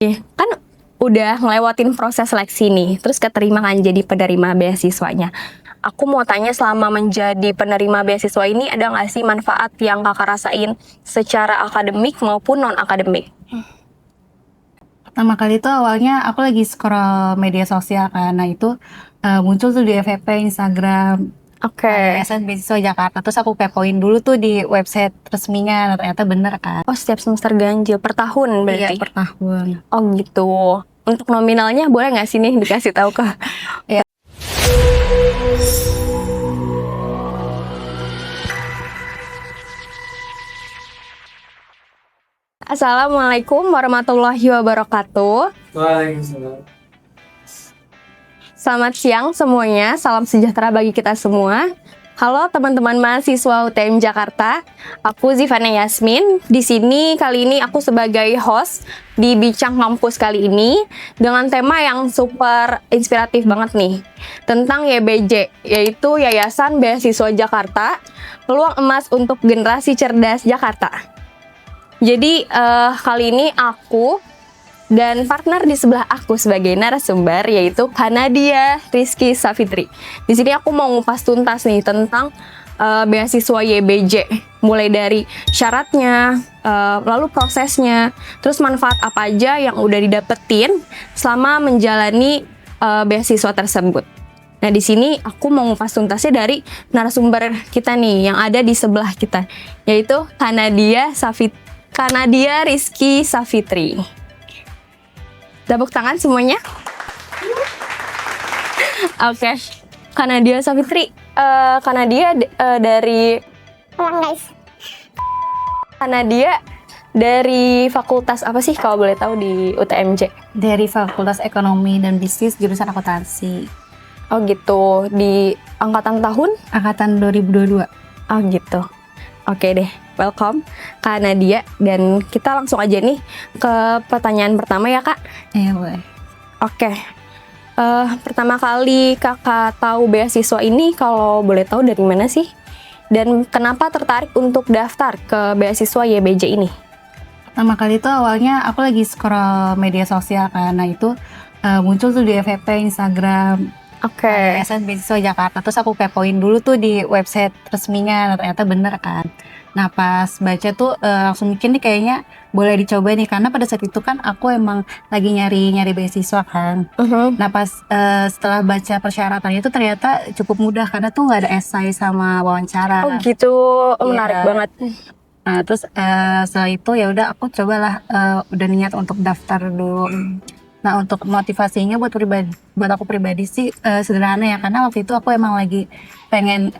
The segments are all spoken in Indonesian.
Kan udah ngelewatin proses seleksi nih, terus keterima kan jadi penerima beasiswanya. Aku mau tanya, selama menjadi penerima beasiswa ini ada nggak sih manfaat yang kakak rasain secara akademik maupun non-akademik? Pertama kali itu awalnya aku lagi scroll media sosial kan, nah itu muncul tuh di FYP Instagram Oke. Yayasan Beasiswa Jakarta. Terus aku kepoin dulu tuh di website resminya, nah ternyata bener kan. Oh, setiap semester ganjil per tahun berarti? Iya, per tahun. Oh gitu. Untuk nominalnya boleh nggak sih nih dikasih tahu ke? Iya. Assalamualaikum warahmatullahi wabarakatuh. Waalaikumsalam. Selamat siang semuanya, salam sejahtera bagi kita semua. Halo teman-teman mahasiswa UTM Jakarta, aku Zivana Yasmin. Di sini kali ini aku sebagai host di Bincang Kampus kali ini dengan tema yang super inspiratif banget nih, tentang YBJ, yaitu Yayasan Beasiswa Jakarta, Peluang Emas untuk Generasi Cerdas Jakarta. Jadi kali ini aku dan partner di sebelah aku sebagai narasumber yaitu Nadia Rizky Safitri. Di sini aku mau ngupas tuntas nih tentang beasiswa YBJ, mulai dari syaratnya, lalu prosesnya, terus manfaat apa aja yang udah didapetin selama menjalani beasiswa tersebut. Nah, di sini aku mau ngupas tuntasnya dari narasumber kita nih yang ada di sebelah kita, yaitu Nadia Rizky Safitri. Tepuk tangan semuanya. Oke. Nadia Safitri. Nadia dari Nadia dari fakultas apa sih kalau boleh tahu di UTMJ? Dari Fakultas Ekonomi dan Bisnis jurusan akuntansi. Oh gitu. Di angkatan tahun? Angkatan 2022. Oh gitu. Oke deh, welcome Kak Nadia. Dan kita langsung aja nih ke pertanyaan pertama ya Kak. Iya boleh. Oke. Pertama kali kakak tahu beasiswa ini kalau boleh tahu dari mana sih? Dan kenapa tertarik untuk daftar ke beasiswa YBJ ini? Pertama kali itu awalnya aku lagi scroll media sosial kan, nah itu muncul tuh di FYP Instagram Oke. Yayasan Beasiswa Jakarta. Terus aku kepoin dulu tuh di website resminya, nah ternyata bener kan. Nah pas baca tuh langsung mikir nih kayaknya boleh dicoba nih, karena pada saat itu kan aku emang lagi nyari beasiswa kan. Nah pas setelah baca persyaratannya itu ternyata cukup mudah, karena tuh nggak ada esai sama wawancara. Oh gitu, menarik Iya. banget. Nah terus setelah itu ya udah aku cobalah, udah niat untuk daftar dulu. Nah untuk motivasinya buat aku pribadi sih sederhana ya, karena waktu itu aku emang lagi pengen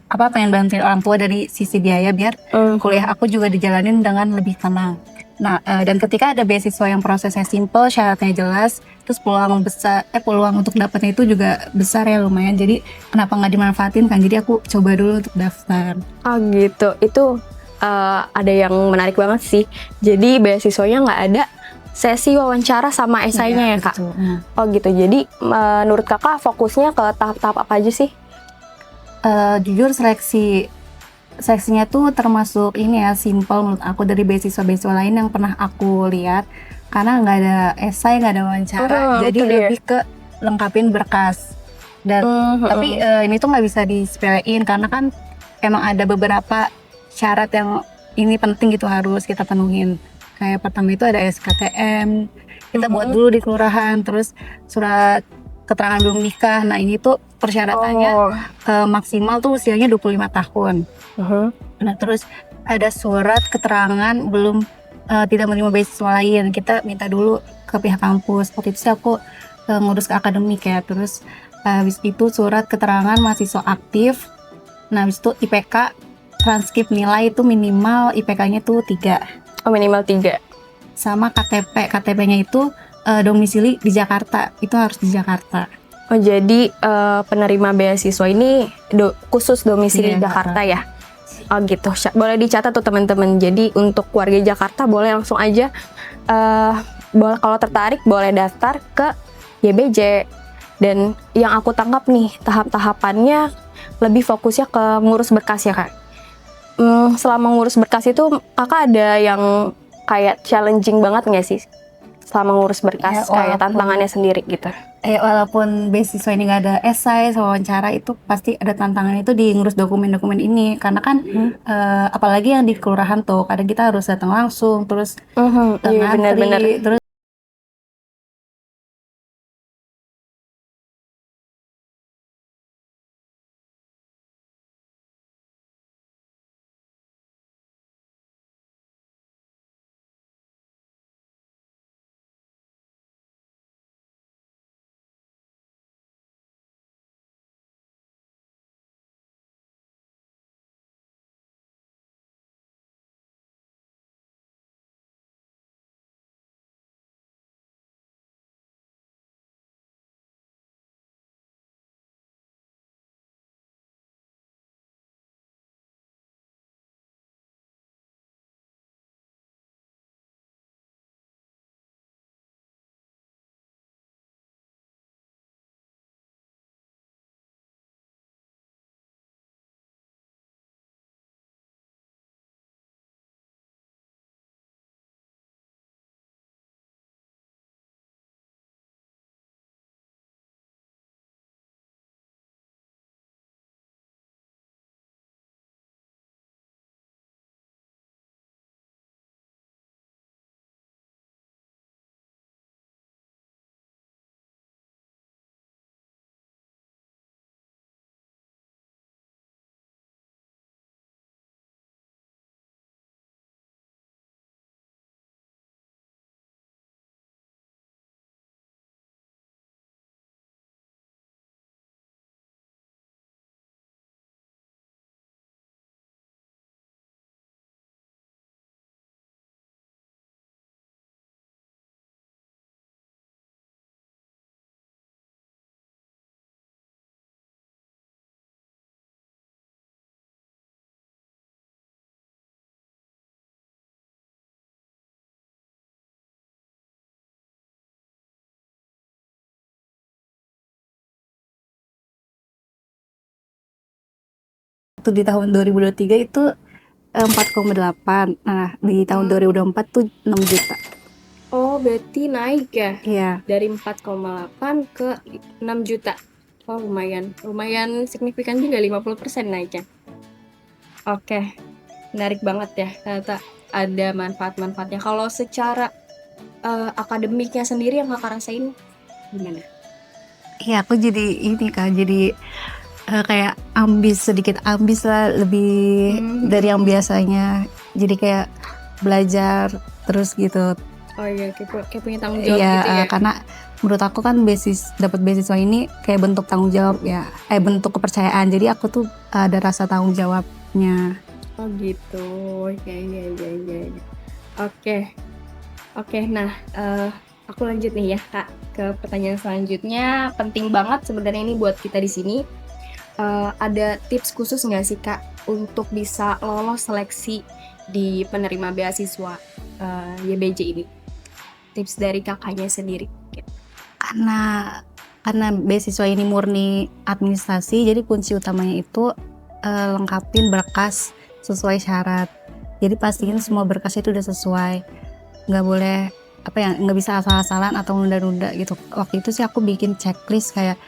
pengen bantuin orang tua dari sisi biaya biar kuliah aku juga dijalanin dengan lebih tenang. Nah dan ketika ada beasiswa yang prosesnya simple, syaratnya jelas, terus peluang untuk dapatnya itu juga besar ya, lumayan. Jadi kenapa nggak dimanfaatin kan? Jadi aku coba dulu untuk daftar. Oh gitu, itu ada yang menarik banget sih. Jadi beasiswanya nggak ada sesi wawancara sama esainya ya Kak? Betul. Oh gitu, jadi menurut kakak fokusnya ke tahap-tahap apa aja sih? Jujur seleksinya tuh termasuk ini ya, simple menurut aku dari beasiswa lain yang pernah aku lihat, karena nggak ada esai, nggak ada wawancara, jadi lebih ke lengkapin berkas. Dan tapi ini tuh nggak bisa disepelein, karena kan emang ada beberapa syarat yang ini penting gitu, harus kita penuhin. Kayak pertama itu ada SKTM, kita buat dulu di kelurahan, terus surat keterangan belum nikah. Nah ini tuh persyaratannya maksimal tuh usianya 25 tahun. Nah terus ada surat keterangan belum tidak menerima beasiswa lain, kita minta dulu ke pihak kampus. Waktu itu sih aku ngurus ke akademik ya. Terus habis itu surat keterangan mahasiswa aktif. Nah habis itu IPK, transkrip nilai itu minimal IPK-nya tuh 3. Oh minimal 3. Sama KTP-nya itu domisili di Jakarta, itu harus di Jakarta. Oh jadi penerima beasiswa ini khusus domisili Iya, Jakarta ya? Oh gitu, boleh dicatat tuh teman-teman. Jadi untuk warga Jakarta boleh langsung aja, kalau tertarik boleh daftar ke YBJ. Dan yang aku tangkap nih, tahap-tahapannya lebih fokusnya ke ngurus berkas ya Kak? Selama ngurus berkas itu kakak ada yang kayak challenging banget nggak sih? selama ngurus berkas, Ya, kayak tantangannya sendiri gitu? Walaupun beasiswa ini nggak ada esai, wawancara, itu pasti ada tantangan itu di ngurus dokumen-dokumen ini. Karena kan apalagi yang di kelurahan tuh, kadang kita harus datang langsung, terus Iya benar-benar. ngantri, terus itu di tahun 2023 itu 4,8. Nah, di tahun 2024 tuh 6 juta. Oh, berarti naik ya? Iya. Dari 4,8 ke 6 juta. Oh, lumayan signifikan juga, 50% naiknya. Oke, menarik banget ya, ternyata ada manfaat-manfaatnya. Kalau secara akademiknya sendiri yang kakak rasain gimana? Iya, aku jadi ini kan, jadi kayak sedikit ambis lah, lebih dari yang biasanya. Jadi kayak belajar terus gitu. Oh iya, kayak punya tanggung jawab Iya, gitu ya? karena menurut aku kan dapat beasiswa ini kayak bentuk tanggung jawab ya, bentuk kepercayaan. Jadi aku tuh ada rasa tanggung jawabnya. Oh gitu, ya ya ya ya. Oke, oke. Nah, aku lanjut nih ya Kak ke pertanyaan selanjutnya. Penting banget sebenarnya ini buat kita di sini. Ada tips khusus nggak sih Kak untuk bisa lolos seleksi di penerima beasiswa YBJ ini? Tips dari kakaknya sendiri. Karena beasiswa ini murni administrasi, jadi kunci utamanya itu lengkapin berkas sesuai syarat. Jadi pastiin semua berkas itu udah sesuai. Nggak boleh nggak bisa asal-asalan atau nunda-nunda gitu. Waktu itu sih aku bikin checklist kayak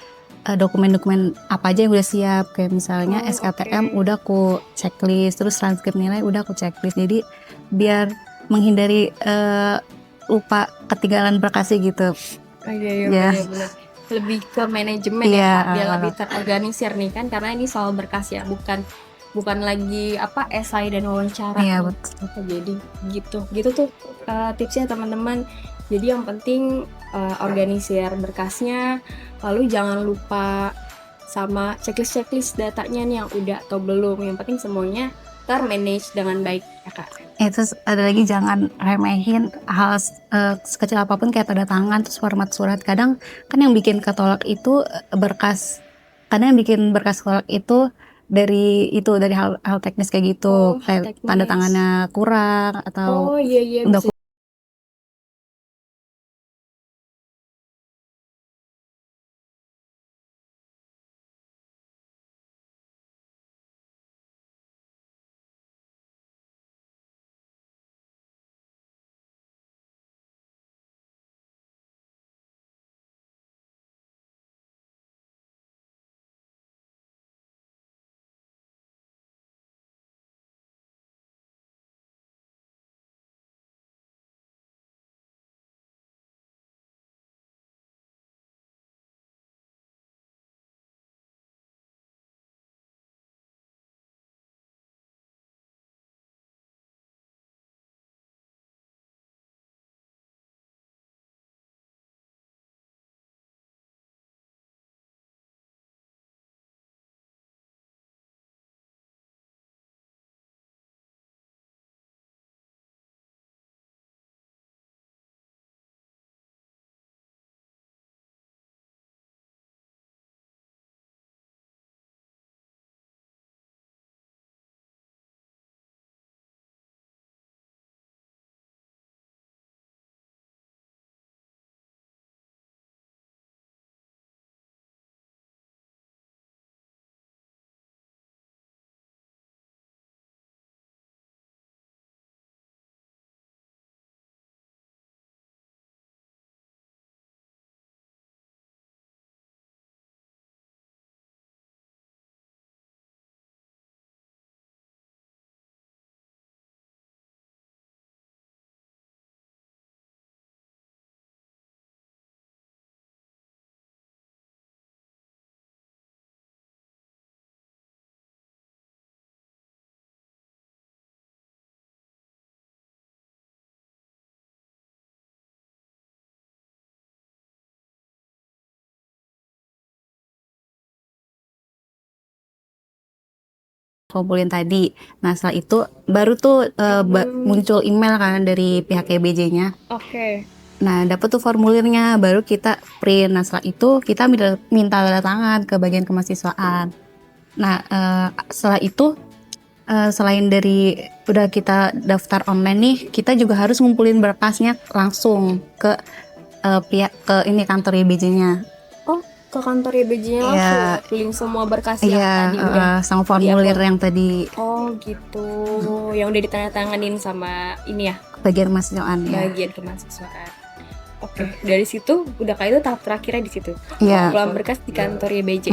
dokumen-dokumen apa aja yang udah siap, kayak misalnya SKTM udah aku checklist, terus transkrip nilai udah aku checklist. Jadi biar menghindari lupa ketinggalan berkasnya gitu. Oh iya, iya Ya. benar-benar. Lebih ke manajemen ya Iya, Kak, biar lebih terorganisir nih kan, karena ini soal berkas ya, bukan lagi esai dan wawancara. iya betul. Jadi gitu tuh tipsnya teman-teman. Jadi yang penting organisir berkasnya, lalu jangan lupa sama checklist datanya nih yang udah atau belum. Yang penting semuanya termanage dengan baik ya Kak. Terus ada lagi, jangan remehin hal sekecil apapun kayak tanda tangan terus format surat. Kadang kan yang bikin ketolak itu berkas. Kadang yang bikin berkas ketolak itu dari hal teknis kayak gitu, Oh, kayak tanda teknis. tangannya kurang atau Oh iya iya udah bisa kumpulin tadi. Nah setelah itu baru tuh muncul email kan dari pihak EBJ-nya. Oke. Nah dapet tuh formulirnya, baru kita print. Nah setelah itu kita minta tanda tangan ke bagian kemahasiswaan. Nah setelah itu selain dari udah kita daftar online nih, kita juga harus ngumpulin berkasnya langsung ke pihak ke ini kantor EBJ-nya. Oh, ke kantor YBJ-nya langsung Iya. ngumpulin semua berkas yang Iya, tadi udah. sama formulir yang tadi Oh gitu, yang udah ditandatanganin sama ini ya, bagian kemahasiswaan ya. bagian kemahasiswaan. Oke, dari situ udah kayak itu tahap terakhirnya di situ. Iya. Pulang berkas di kantor YBJ.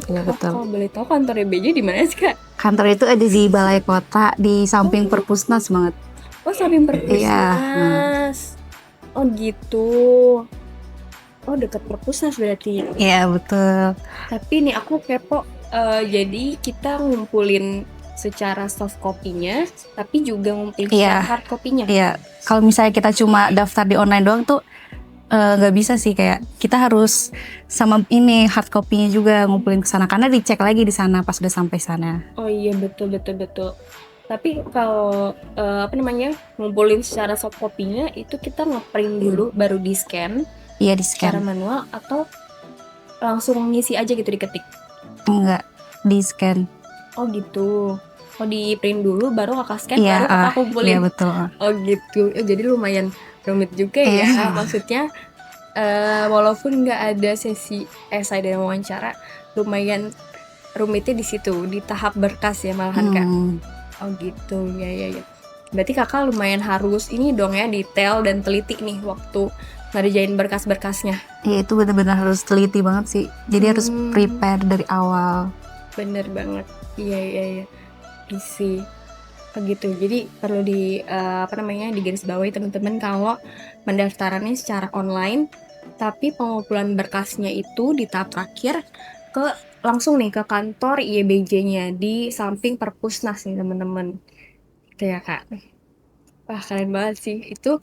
Iya betul. Kalau boleh tahu kantor YBJ di mana sih Kak? Kantor itu ada di balai kota di samping perpusnas banget. Oh, samping perpusnas. Iya, Oh gitu. Oh, dekat perpusnas berarti. Iya betul. Tapi nih aku kepo, jadi kita ngumpulin secara soft copy-nya, tapi juga ngumpulin Iya. secara hard copy-nya. Iya, kalau misalnya kita cuma daftar di online doang tuh nggak bisa sih, kayak kita harus sama ini hard copy-nya juga ngumpulin ke sana karena dicek lagi di sana pas udah sampai sana. Oh iya, betul. Tapi kalau ngumpulin secara soft copy-nya itu kita ngeprint dulu baru di scan Iya di secara scan. manual atau langsung ngisi aja gitu diketik. Enggak, di scan. Oh gitu. Oh, di print dulu baru kakak scan Iya, baru kakak kumpulin. iya betul. Oh gitu. Jadi lumayan rumit juga ya. Iya. Maksudnya walaupun nggak ada sesi esai dan wawancara, lumayan rumitnya di situ, di tahap berkas ya malahan Kak. Oh gitu, ya. Berarti kakak lumayan harus ini dong ya, detail dan teliti nih waktu ngerjain berkas-berkasnya. Iya itu benar-benar harus teliti banget sih. Jadi harus prepare dari awal. Bener banget. Iya. Isi. Begitu. Jadi perlu digarisbawahi teman-teman kalau pendaftarannya secara online, tapi pengumpulan berkasnya itu di tahap terakhir langsung nih ke kantor IEBJ-nya di samping perpusnas nih teman-teman. Gitu ya Kak. Wah, keren banget sih. Itu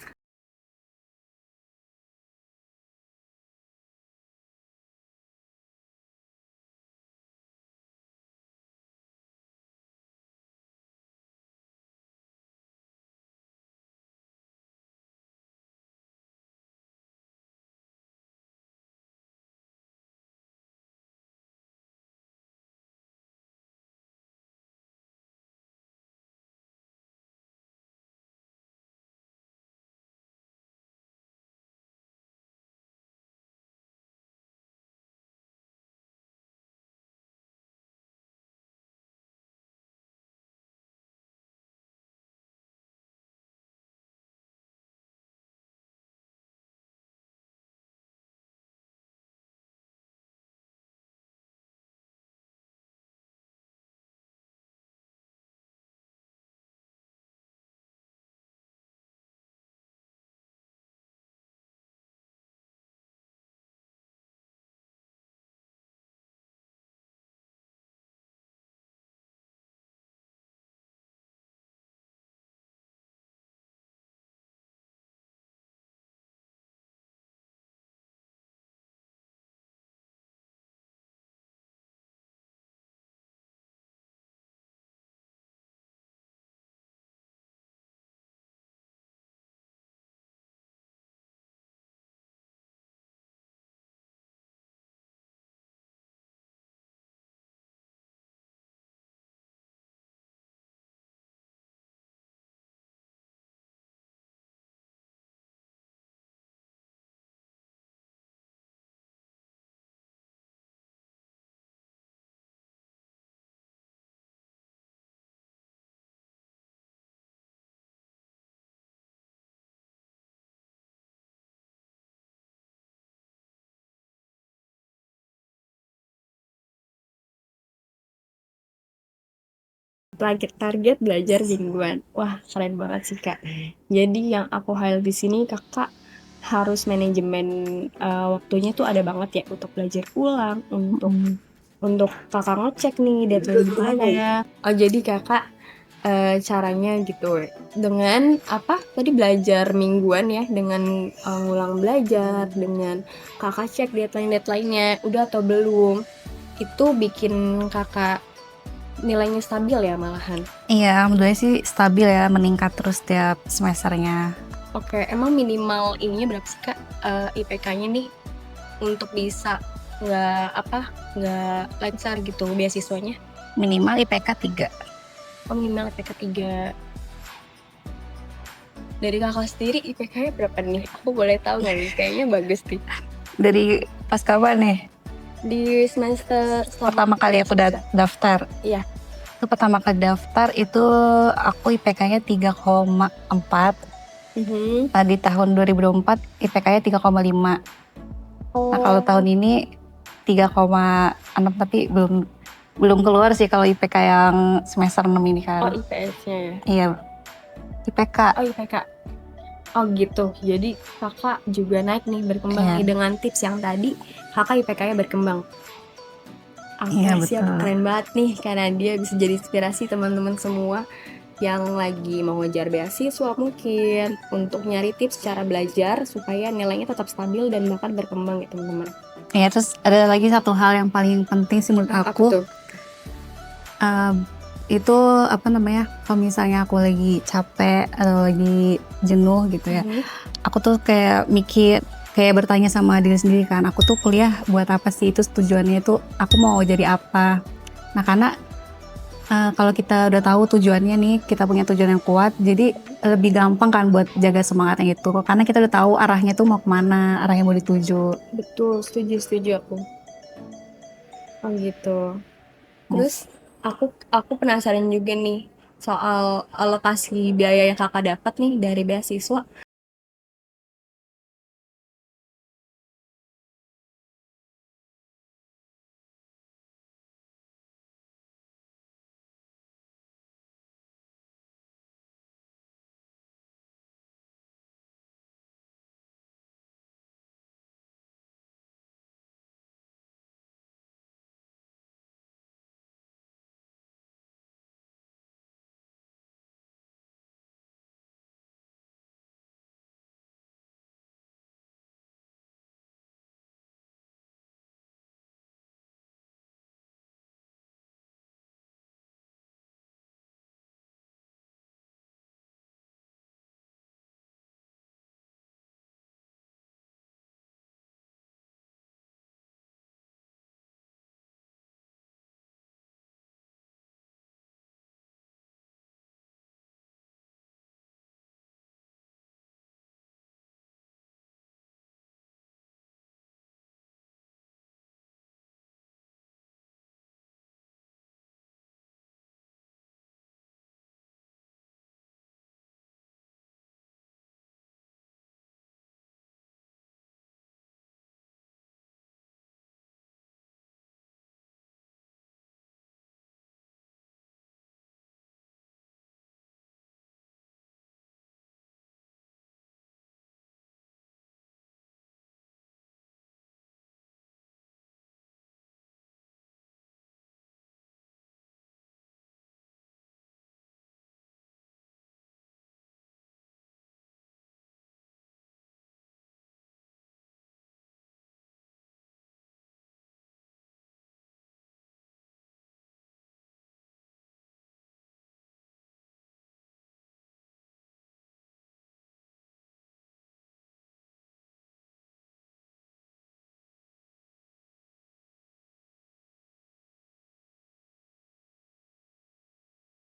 target belajar mingguan. Wah, keren banget sih Kak. Jadi yang aku highlight di sini Kakak harus manajemen waktunya tuh ada banget ya untuk belajar ulang, untuk Kakak ngecek nih deadline gimana. Oh, jadi Kakak caranya gitu dengan tadi belajar mingguan ya, dengan ngulang belajar, dengan Kakak cek deadline-nya udah atau belum. Itu bikin Kakak nilainya stabil ya malahan. Iya, alhamdulillah sih stabil ya, meningkat terus tiap semesternya. Oke, emang minimal ininya berapa sih Kak, IPK-nya nih untuk bisa nggak lancar gitu beasiswanya? Minimal IPK 3. Oh, minimal IPK 3. Dari Kakak sendiri IPK-nya berapa nih? Aku boleh tahu nggak nih? Kayaknya bagus nih. Dari pas kapan nih? Di semester Pertama kali aku daftar. Iya. Itu pertama kali daftar itu aku IPK-nya 3,4. Mhm. Nah, di tahun 2024 IPK-nya 3,5. Nah, kalau tahun ini 3,6 tapi belum keluar sih kalau IPK yang semester 6 ini Oh, kan. IPS-nya ya? Iya. IPK. Oh, IPK. Oh gitu, jadi kakak juga naik nih, berkembang Iya. nih dengan tips yang tadi, kakak IPK-nya berkembang. Oke, Iya, siap, betul. keren banget nih, karena dia bisa jadi inspirasi teman-teman semua yang lagi mau ngejar beasiswa mungkin, untuk nyari tips cara belajar supaya nilainya tetap stabil dan bahkan berkembang ya teman-teman. Iya, terus ada lagi satu hal yang paling penting sih menurut Apa aku. tuh? Itu apa namanya, kalau misalnya aku lagi capek atau lagi jenuh gitu ya, aku tuh kayak mikir, kayak bertanya sama diri sendiri kan, aku tuh kuliah buat apa sih, itu tujuannya itu aku mau jadi apa. Nah, karena kalau kita udah tahu tujuannya nih, kita punya tujuan yang kuat, jadi lebih gampang kan buat jaga semangatnya itu, karena kita udah tahu arahnya tuh mau kemana, arahnya mau dituju. Betul, setuju aku. Oh gitu. Terus aku penasaran juga nih soal alokasi biaya yang kakak dapat nih dari beasiswa.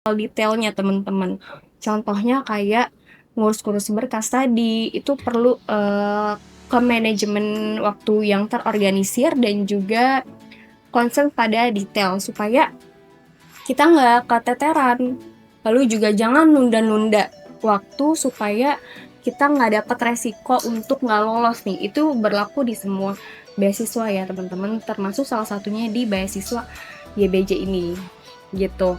Detailnya teman-teman. Contohnya kayak ngurus-ngurus berkas tadi, itu perlu ke manajemen waktu yang terorganisir dan juga concern pada detail supaya kita nggak keteteran. Lalu juga jangan nunda-nunda waktu supaya kita nggak dapat resiko untuk nggak lolos nih. Itu berlaku di semua beasiswa ya teman-teman, termasuk salah satunya di beasiswa YBJ ini gitu.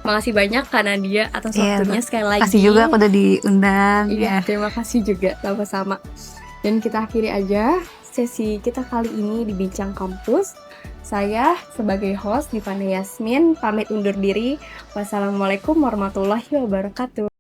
Makasih banyak Kak Nadia atas waktunya sekali lagi. Kasih juga aku udah diundang. Iya, terima kasih juga sama-sama. Dan kita akhiri aja sesi kita kali ini di Bincang Kampus. Saya sebagai host Divana Yasmin pamit undur diri. Wassalamualaikum warahmatullahi wabarakatuh.